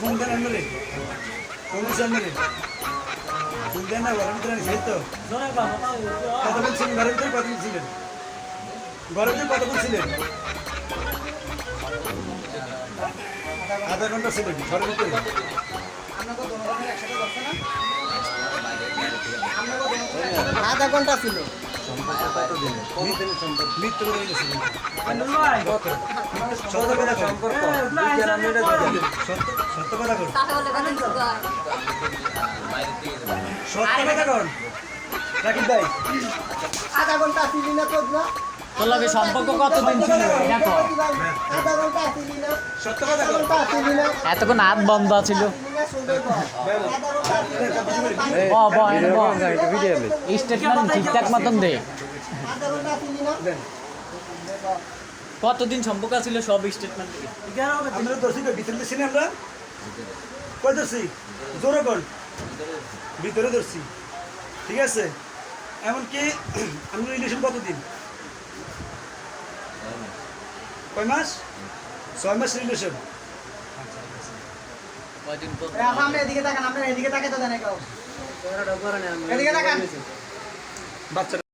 phone দেন আনলে phone আনলে phone দেন না ঘরের ভিতরে সেই তো কত বলছিলেন ঘরের ভিতরে কত বলছিলেন ঘরের ভিতরে কত বলছিলেন আধা ঘন্টা ছিলেন ঘরের ভিতরে আধা ঘন্টা ছিল মৃত্যু করে গেছিল সত্য কথা কর সত্য কথা কর রাকিব ভাই আধা ঘন্টা ছিলি না তো না তোর লগে সম্পর্ক কতদিন ছিল দেখো আধা ঘন্টা ছিলি না সত্য কথা কর ঘন্টা ছিলি না এতক্ষণ হাত বন্ধ ছিল স্টেটমেন্ট ঠিকঠাক মতন দে কতদিন সম্পর্ক ছিল সব স্টেটমেন্ট থেকে আমরা ধরছি তো ভিতরে ধরছি না আমরা কই ধরছি জোরে কর ভিতরে ধরছি ঠিক আছে এমনকি আমরা রিলেশন কতদিন কয় মাস 6 মাস রিলেশন কয়দিন পর আমরা এদিকে তাকান আমরা এদিকে তাকাই তো জানাই কাও এদিকে তাকান বাচ্চা